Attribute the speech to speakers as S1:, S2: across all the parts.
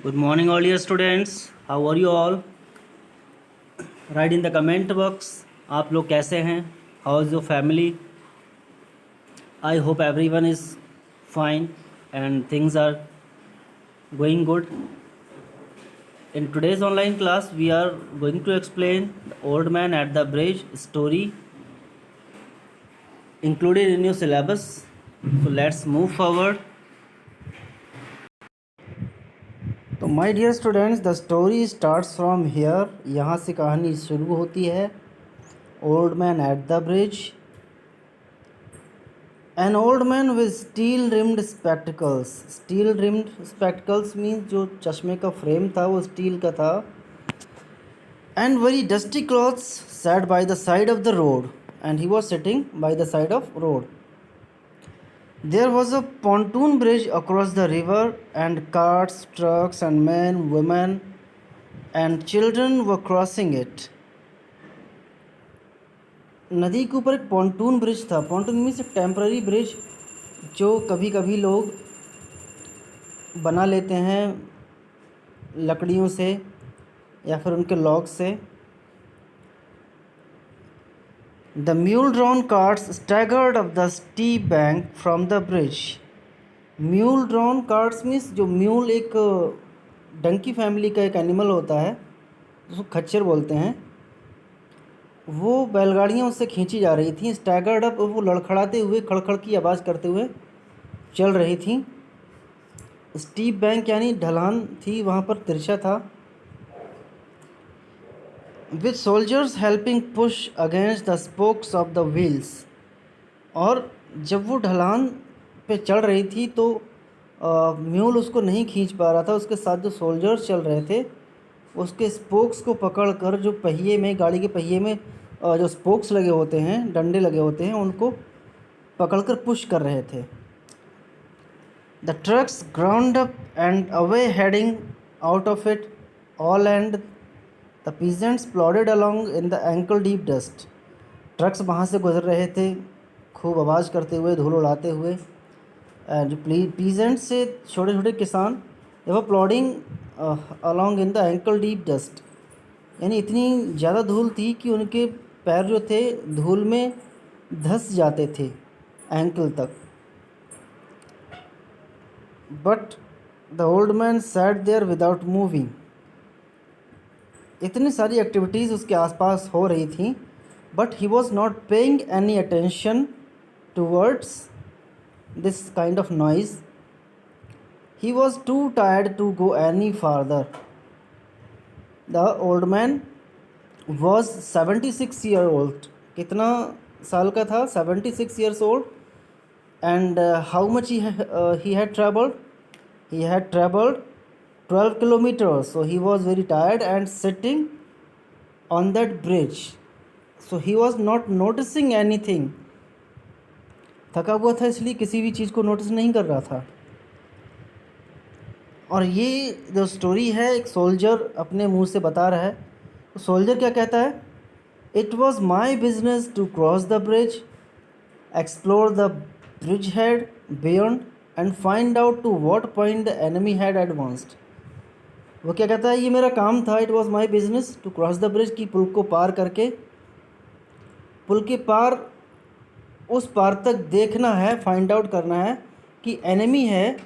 S1: Good morning, all dear students. How are you all? Write in the comment box. आप लोग कैसे हैं? How is your family? I hope everyone is fine and things are going good. In today's online class, we are going to explain the Old Man at the Bridge story included in your syllabus. So let's move forward. तो my dear students, the story starts from here. यहाँ से कहानी शुरू होती है. Old man at the bridge. An old man with steel rimmed spectacles. Steel rimmed spectacles means जो चश्मे का फ्रेम था वो स्टील का था. And very dusty clothes sat by the side of the road. And he was sitting by the side of road. There was a pontoon bridge across the river, and carts, trucks, and men, women, and children were crossing it. नदी के ऊपर एक pontoon bridge था. Pontoon means एक temporary bridge जो कभी कभी लोग बना लेते हैं लकड़ियों से या फिर उनके लॉग से. The mule-drawn carts staggered up the steep bank from the bridge. Mule-drawn carts means जो म्यूल एक डंकी फैमिली का एक एनिमल होता है जिसको खच्चर बोलते हैं, वो बैलगाड़ियाँ उससे खींची जा रही थी. स्टैगर्ड अप, वो लड़खड़ाते हुए खड़खड़ की आवाज़ करते हुए चल रही थी. स्टीप बैंक यानी ढलान थी, वहाँ पर तिरछा था. With soldiers helping push against the spokes of the wheels. और जब वो ढलान पे चढ़ रही थी तो म्यूल उसको नहीं खींच पा रहा था. उसके साथ जो सोल्जर्स चल रहे थे उसके स्पोक्स को पकड़कर, जो पहिए में, गाड़ी के पहिए में जो स्पोक्स लगे होते हैं, डंडे लगे होते हैं, उनको पकड़कर पुश कर रहे थे. The trucks ground up and away heading out of it all, and the peasants plodded along in the ankle deep dust. Trucks वहाँ से गुजर रहे थे खूब आवाज़ करते हुए, धूल उड़ाते हुए. जो पीजेंट्स से छोटे छोटे किसान, they were plodding along in the ankle deep dust. यानी इतनी ज़्यादा धूल थी कि उनके पैर जो थे धूल में धंस जाते थे एंकल तक. But the old man sat there without moving. इतनी सारी एक्टिविटीज़ उसके आसपास हो रही थी, but he was not paying any attention towards this kind of noise. He was too tired to go any farther. The old man was 76 years old. कितना साल का था? 76 years old. And how much he had traveled? He had traveled 12 kilometers. So he was very tired and sitting on that bridge. So he was not noticing anything. थका हुआ था इसलिए किसी भी चीज़ को नोटिस नहीं कर रहा था. और ये जो स्टोरी है, एक सोल्जर अपने मुंह से बता रहा है. तो सोल्जर क्या कहता है? It was my business to cross the bridge, explore the bridge head beyond, and find out to what point the enemy had advanced. वो क्या कहता है? ये मेरा काम था. It was my business to cross the bridge, की पुल को पार करके, पुल के पार उस पार तक देखना है, फाइंड आउट करना है कि एनिमी है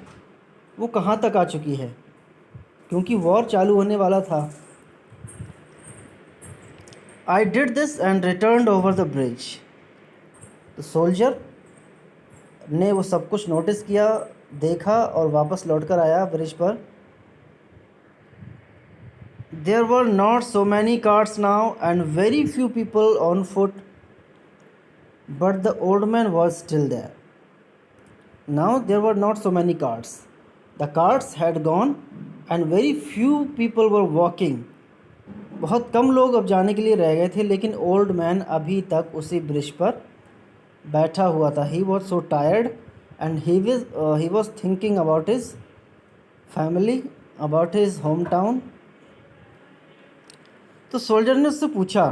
S1: वो कहाँ तक आ चुकी है, क्योंकि वॉर चालू होने वाला था. I did this and return over the bridge. तो सोल्जर ने वो सब कुछ नोटिस किया, देखा और वापस लौट कर आया ब्रिज पर. There were not so many carts now and very few people on foot, but the old man was still there. Now there were not so many carts. The carts had gone and very few people were walking. बहुत कम लोग अब जाने के लिए रह गए थे, लेकिन ओल्ड मैन अभी तक उसी ब्रिज पर बैठा हुआ था. He was so tired and he was thinking about his family, about his hometown. तो सोल्जर ने उससे पूछा,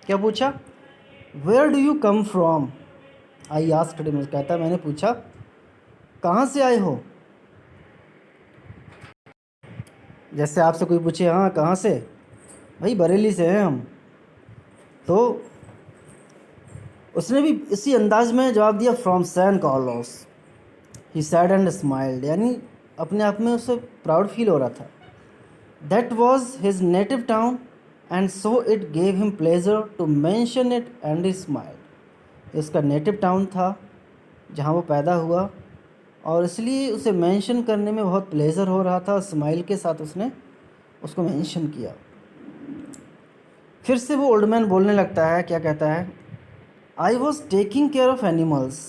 S1: क्या पूछा? Where do you come from? I asked him. कहता है मैंने पूछा कहाँ से आए हो. जैसे आपसे कोई पूछे हाँ कहाँ से, भाई बरेली से हैं हम, तो उसने भी इसी अंदाज में जवाब दिया from San Carlos. He said and smiled, यानी अपने आप में उसे प्राउड फील हो रहा था। That was his native town and so it gave him pleasure to mention it and he smiled. इसका नेटिव टाउन था जहाँ वो पैदा हुआ, और इसलिए उसे मेंशन करने में बहुत प्लेजर हो रहा था, स्माइल के साथ उसने उसको मेंशन किया। फिर से वो ओल्ड मैन बोलने लगता है, क्या कहता है, आई was taking care of animals.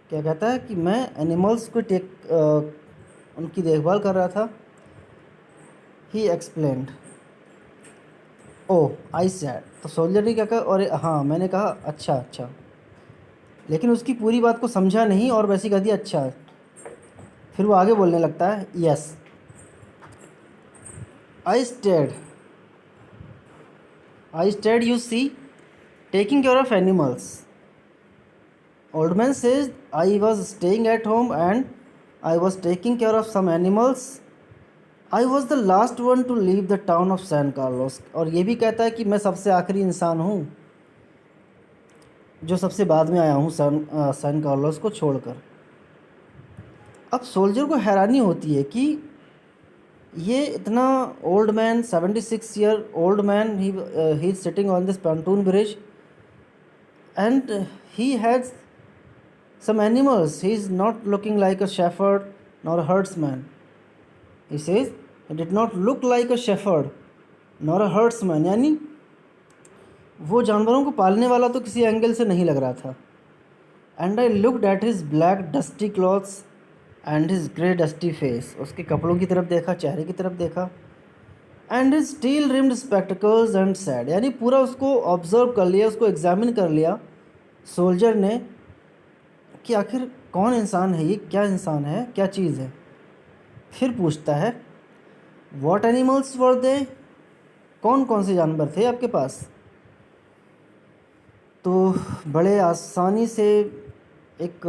S1: क्या कहता है कि मैं एनिमल्स को उनकी देखभाल कर रहा था। ही एक्सप्लेन्ड, ओह आई सैड, तो सोल्जर ने क्या कहा, और हाँ मैंने कहा अच्छा अच्छा, लेकिन उसकी पूरी बात को समझा नहीं और वैसे कह दिया अच्छा। फिर वो आगे बोलने लगता है, yes I stayed, I stayed you see taking care of animals. Old man says, I was staying at home and I was taking care of some animals. I was the last one to leave the town of San Carlos. और ये भी कहता है कि मैं सबसे आखिरी इंसान हूँ जो सबसे बाद में आया हूँ सैन कार्लोस को छोड़कर। अब सोल्जर को हैरानी होती है कि ये इतना old man, 76 year old man, he is sitting on this pontoon bridge and he has some animals. He is not looking like a shepherd nor a herdsman. He says he did not look like a shepherd nor a herdsman, यानी वो जानवरों को पालने वाला तो किसी angle से नहीं लग रहा था। And I looked at his black dusty clothes and his grey dusty face, उसके कपड़ों की तरफ देखा, चेहरे की तरफ देखा, and his steel rimmed spectacles and sad, यानी पूरा उसको ऑब्जर्व कर लिया, उसको एग्जामिन कर लिया सोल्जर ने कि आखिर कौन इंसान है ये, क्या इंसान है, क्या चीज़ है। फिर पूछता है, व्हाट एनिमल्स वर दे, कौन कौन से जानवर थे आपके पास। तो बड़े आसानी से एक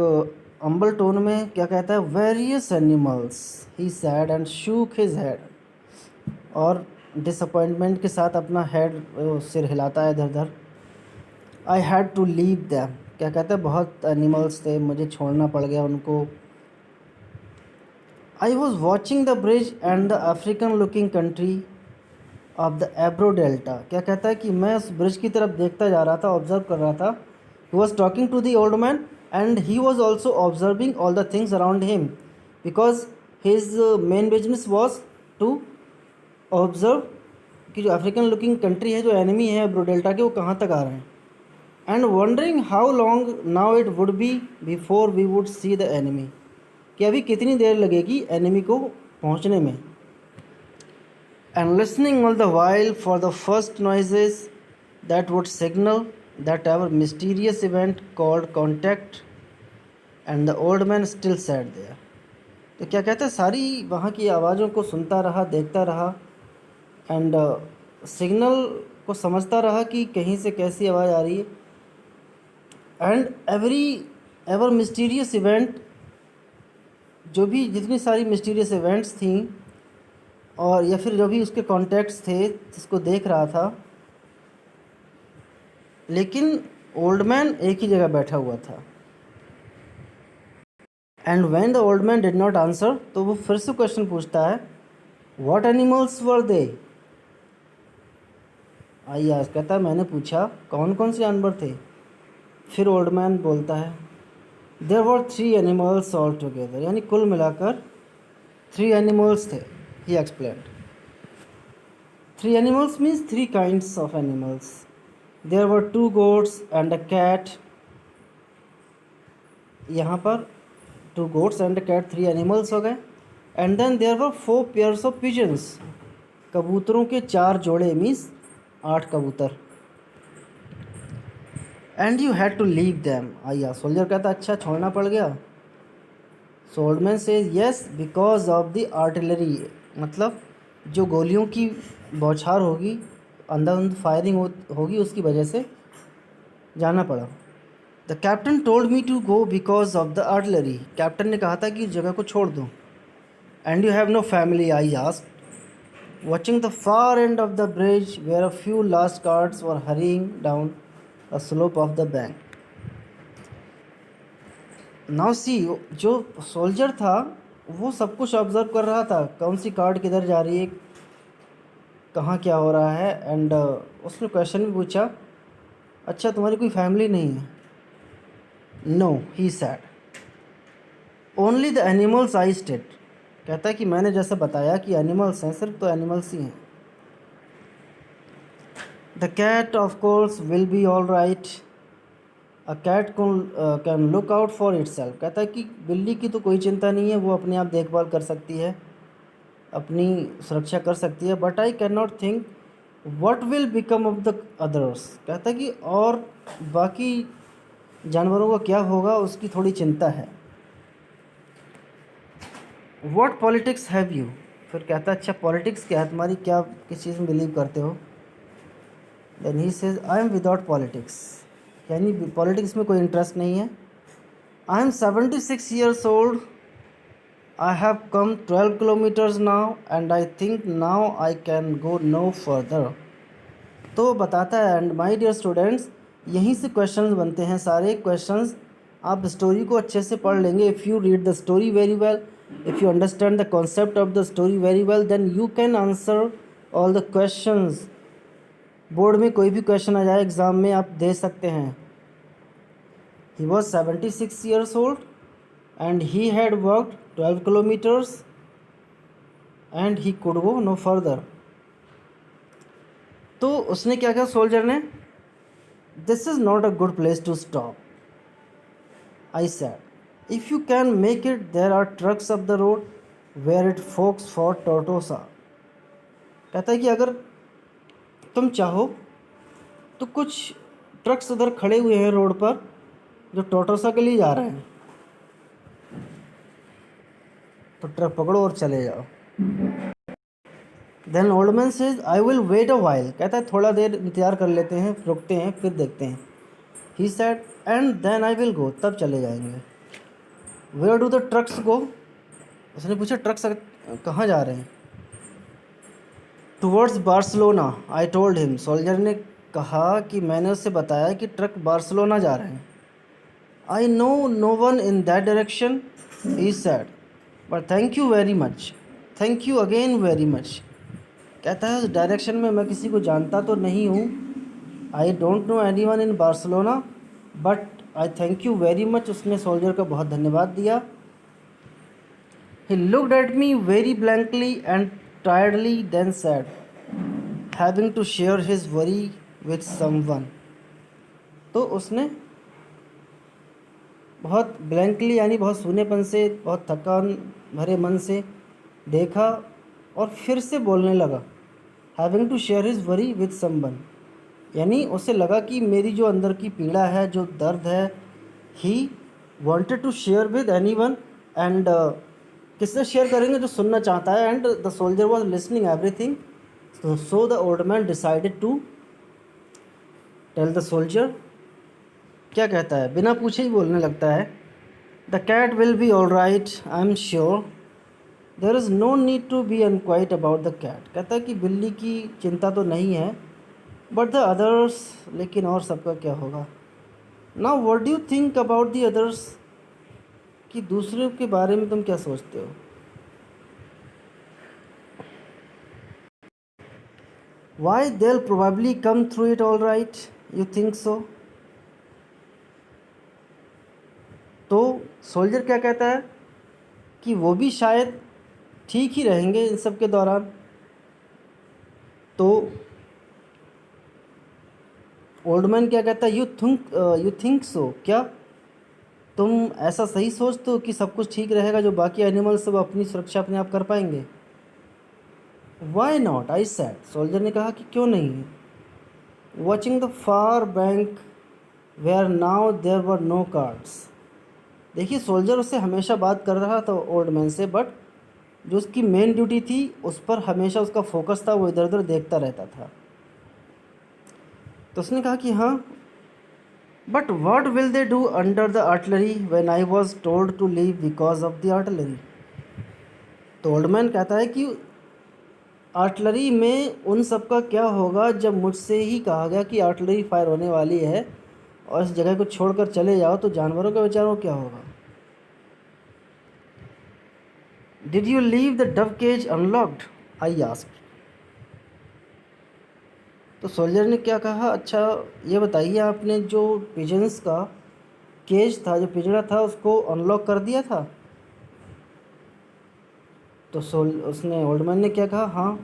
S1: अम्बल टोन में क्या कहता है, various animals, he said and shook his head, और डिसअपॉइंटमेंट के साथ अपना हेड सिर हिलाता है इधर उधर। I had to leave them, क्या कहता है, बहुत एनिमल्स थे, मुझे छोड़ना पड़ गया उनको। I was watching the bridge and the African looking country of the Ebro delta, क्या कहता है कि मैं उस ब्रिज की तरफ देखता जा रहा था, ऑब्जर्व कर रहा था। He was talking to the old man and he was also observing all the things around him, because his main business was to observe कि जो अफ्रीकन लुकिंग कंट्री है, जो एनिमी है एब्रो डेल्टा के, वो कहाँ तक आ रहे हैं। And wondering how long now it would be before we would see the enemy, कि अभी कितनी देर लगेगी एनिमी को पहुंचने में। And listening all the while for the first noises that would signal that ever mysterious event called contact and the old man still sat there. तो क्या कहता है, सारी वहाँ की आवाज़ों को सुनता रहा, देखता रहा, एंड सिग्नल को समझता रहा कि कहीं से कैसी आवाज़ आ रही है। एंड एवर मिस्टीरियस इवेंट, जो भी जितनी सारी मिस्टीरियस इवेंट्स थी, और या फिर जो भी उसके कॉन्टैक्ट्स थे जिसको देख रहा था, लेकिन ओल्ड मैन एक ही जगह बैठा हुआ था। And when the old man did not answer, तो वो फिर से क्वेश्चन पूछता है, व्हाट एनिमल्स वर दे। आइए कहता है, मैंने पूछा कौन कौन से जानवर थे। फिर ओल्ड मैन बोलता है, there were 3 animals all together, यानी कुल मिलाकर 3 एनिमल्स थे। He explained, 3 animals means 3 kinds of animals. There were 2 goats and a cat, यहाँ पर 2 goats and a cat 3 animals हो गए। And then there were 4 pairs of pigeons, कबूतरों के 4 जोड़े मीन्स 8 कबूतर। And you had to leave them, आइया soldier कहता अच्छा छोड़ना पड़ गया। So old man says yes because of the artillery, मतलब जो गोलियों की बौछार होगी, अंधाधुंध फायरिंग होगी, उसकी वजह से जाना पड़ा। The captain told me to go because of the artillery, captain ने कहा था कि इस जगह को छोड़ दूँ। And you have no family? I asked, watching the far end of the bridge where a few last carts were hurrying down a slope of the bank. Now see, जो सोल्जर था वो सब कुछ ऑब्जर्व कर रहा था, कौन C card किधर जा रही है, कहाँ क्या हो रहा है। एंड उसने क्वेश्चन भी पूछा, अच्छा तुम्हारी कोई फैमिली नहीं है? No, he said, only the animals I stayed. कहता है कि मैंने जैसे बताया कि एनिमल्स हैं, सिर्फ तो एनिमल्स ही हैं। The cat of course will be all right, a cat can look out for itself. कहता है कि बिल्ली की तो कोई चिंता नहीं है, वो अपने आप देखभाल कर सकती है, अपनी सुरक्षा कर सकती है। But I can not think what will become of the others. कहता है कि और बाकी जानवरों का क्या होगा, उसकी थोड़ी चिंता है। What politics have you. फिर कहता है अच्छा पॉलिटिक्स क्या है तुम्हारी, क्या किस चीज़ में बिलीव करते हो? Then he says I am without politics, यानी पॉलिटिक्स में कोई इंटरेस्ट नहीं है। I am 76 years old, I have come 12 kilometres now and I think now I can go no further. तो बताता है, एंड माय डियर स्टूडेंट्स, यहीं से क्वेश्चंस बनते हैं, सारे क्वेश्चंस आप स्टोरी को अच्छे से पढ़ लेंगे। If you read the story very well, if you understand the concept of the story very well, then you can answer all the questions. Board में कोई भी क्वेश्चन आ जाए एग्ज़ाम में, आप दे सकते हैं। He was 76 years old and he had worked 12 kilometres and he could go no further. तो उसने क्या किया सोल्जर ने, this is not a good place to stop, I said, if you can make it there are trucks off the road where it forks for Tortosa. कहता है कि अगर तुम चाहो तो कुछ ट्रक्स उधर खड़े हुए हैं रोड पर जो टोटोसा के लिए जा रहे हैं, तो ट्रक पकड़ो और चले जाओ। Then old man says I will wait a while. कहता है थोड़ा देर इंतज़ार कर लेते हैं, रुकते हैं, फिर देखते हैं। He said and then I will go, तब चले जाएंगे। Where do the trucks go. उसने पूछा ट्रक्स कहाँ जा रहे हैं? Towards Barcelona, I told him. Soldier ने कहा कि मैंने उससे बताया कि ट्रक बार्सिलोना जा रहे हैं। I know no one in that direction, he said, but thank you very much, thank you again very much. कहता है उस डायरेक्शन में मैं किसी को जानता तो नहीं हूँ, I don't know any one in Barcelona, but I thank you very much. उसने सोल्जर का बहुत धन्यवाद दिया। He looked at me very blankly and tiredly then said, having to share his worry with someone. तो उसने बहुत blankly यानी बहुत सूनेपन से, बहुत थकान भरे मन से देखा और फिर से बोलने लगा, having to share his worry with someone, यानी उसे लगा कि मेरी जो अंदर की पीड़ा है, जो दर्द है, he wanted to share with anyone. And किससे शेयर करेंगे? जो सुनना चाहता है। And the soldier was listening everything, so the old man decided to tell the soldier. क्या कहता है? बिना पूछे ही बोलने लगता है, the cat will be all right, I am sure, there is no need to be unquiet about the cat. कहता है कि बिल्ली की चिंता तो नहीं है, बट द अदर्स, लेकिन और सबका क्या होगा? Now what do you think about the others, कि दूसरों के बारे में तुम क्या सोचते हो? Why they will probably come through it all right, you think so. तो सोल्जर क्या कहता है कि वो भी शायद ठीक ही रहेंगे इन सब के दौरान। तो ओल्ड मैन क्या कहता है, यू थिंक सो, क्या तुम ऐसा सही सोचते हो कि सब कुछ ठीक रहेगा, जो बाकी एनिमल्स सब अपनी सुरक्षा अपने आप कर पाएंगे? Why not, I said. Soldier ने कहा कि क्यों नहीं। Watching the far bank where now there were no carts. देखिए सोल्जर उससे हमेशा बात कर रहा था ओल्ड मैन से, बट जो उसकी मेन ड्यूटी थी उस पर हमेशा उसका फोकस था, वो इधर उधर देखता रहता था। तो उसने कहा कि हाँ, but what will they do under the artillery when I was told to leave because of the artillery. तो ओल्ड मैन कहता है कि आर्टिलरी में उन सब का क्या होगा जब मुझसे ही कहा गया कि आर्टिलरी फायर होने वाली है और इस जगह को छोड़कर चले जाओ, तो जानवरों का बेचारों को क्या होगा। Did you leave the dove cage unlocked, I asked. तो सोल्जर ने क्या कहा, अच्छा ये बताइए आपने जो पिजन्स का केज था, जो पिंजरा था, उसको अनलॉक कर दिया था। तो उसने ओल्ड मैन ने क्या कहा, हाँ।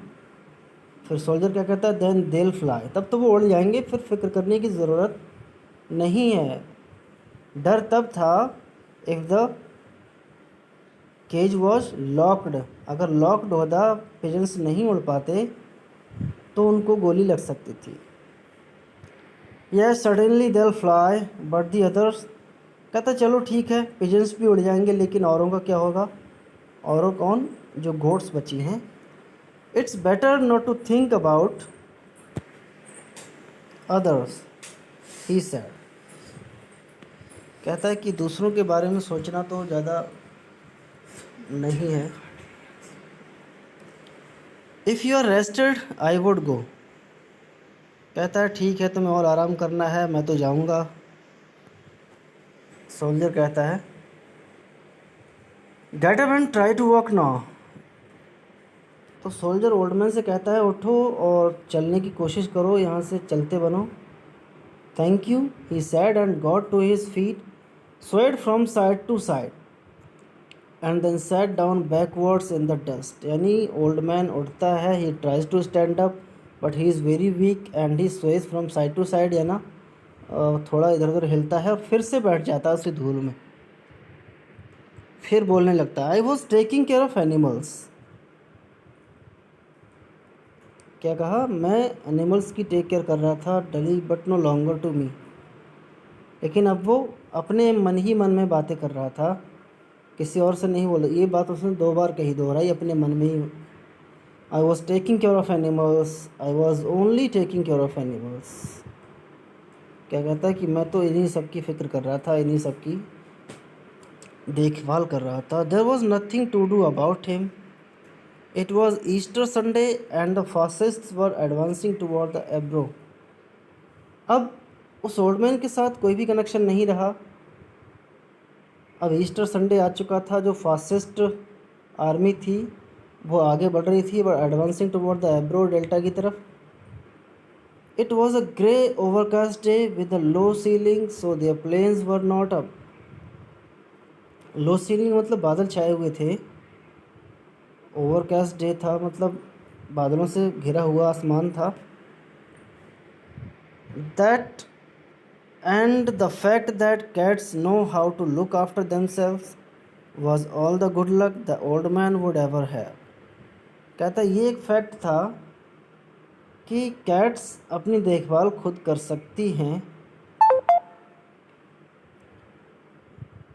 S1: फिर सोल्जर क्या कहता है, देन देल फ्लाई, तब तो वो उड़ जाएंगे, फिर फिक्र करने की ज़रूरत नहीं है। डर तब था if the cage was locked, अगर लॉक्ड होता, पिजन्स नहीं उड़ पाते तो उनको गोली लग सकती थी। Yes suddenly they'll fly but the others, कहता चलो ठीक है, पिजन्स भी उड़ जाएंगे, लेकिन औरों का क्या होगा। औरों कौन, जो गोट्स बची हैं। It's better not to think about others, he said. कहता है कि दूसरों के बारे में सोचना तो ज़्यादा नहीं है। If you are rested I would go, कहता है ठीक है, तुम्हें और आराम करना है, मैं तो जाऊंगा। सोल्जर कहता है get up and try to walk now. तो सोल्जर ओल्ड मैन से कहता है उठो और चलने की कोशिश करो, यहाँ से चलते बनो। Thank you, he said and got to his feet, swayed from side to side and then sat down backwards in the dust. यानी ओल्ड मैन उठता है, he tries to stand up but he is very weak and he sways from side to side, या ना थोड़ा इधर उधर हिलता है और फिर से बैठ जाता है उसी धूल में। फिर बोलने लगता है आई was taking care of animals, क्या कहा, मैं एनिमल्स की टेक केयर कर रहा था, डली but no longer to me. लेकिन अब वो अपने मन ही मन में बातें कर रहा था, किसी और से नहीं बोला। ये बात उसने 2 बार कही, दोहराई अपने मन में ही। I was taking care of animals, I was only taking care of animals. क्या कहता है कि मैं तो इन्हीं सब की फ़िक्र कर रहा था, इन्हीं सब की देखभाल कर रहा था। There was nothing to do about him, it was Easter Sunday and the fascists were advancing toward the Ebro. अब उस ओल्ड मैन के साथ कोई भी कनेक्शन नहीं रहा। अब ईस्टर संडे आ चुका था, जो फासिस्ट आर्मी थी वो आगे बढ़ रही थी, but advancing toward the Ebro delta की तरफ। It was a grey overcast day with a low ceiling so their planes were not up. Low ceiling मतलब बादल छाए हुए थे, ओवरकास्ट डे था मतलब बादलों से घिरा हुआ आसमान था। That and the fact that cats know how to look after themselves was all the good luck the old man would ever have। कहता है ये एक फैक्ट था कि कैट्स अपनी देखभाल खुद कर सकती हैं,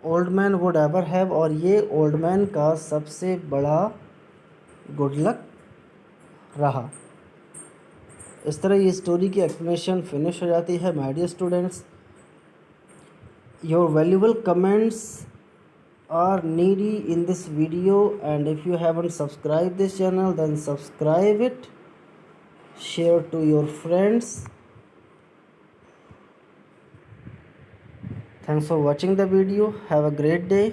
S1: old man would ever have, और ये ओल्ड मैन का सबसे बड़ा गुड लक रहा। इस तरह ये स्टोरी की एक्सप्लेनेशन फिनिश हो जाती है। My dear students, your valuable comments are needy in this video, and if you haven't subscribed this channel then subscribe it, share to your friends. Thanks for watching the video, have a great day.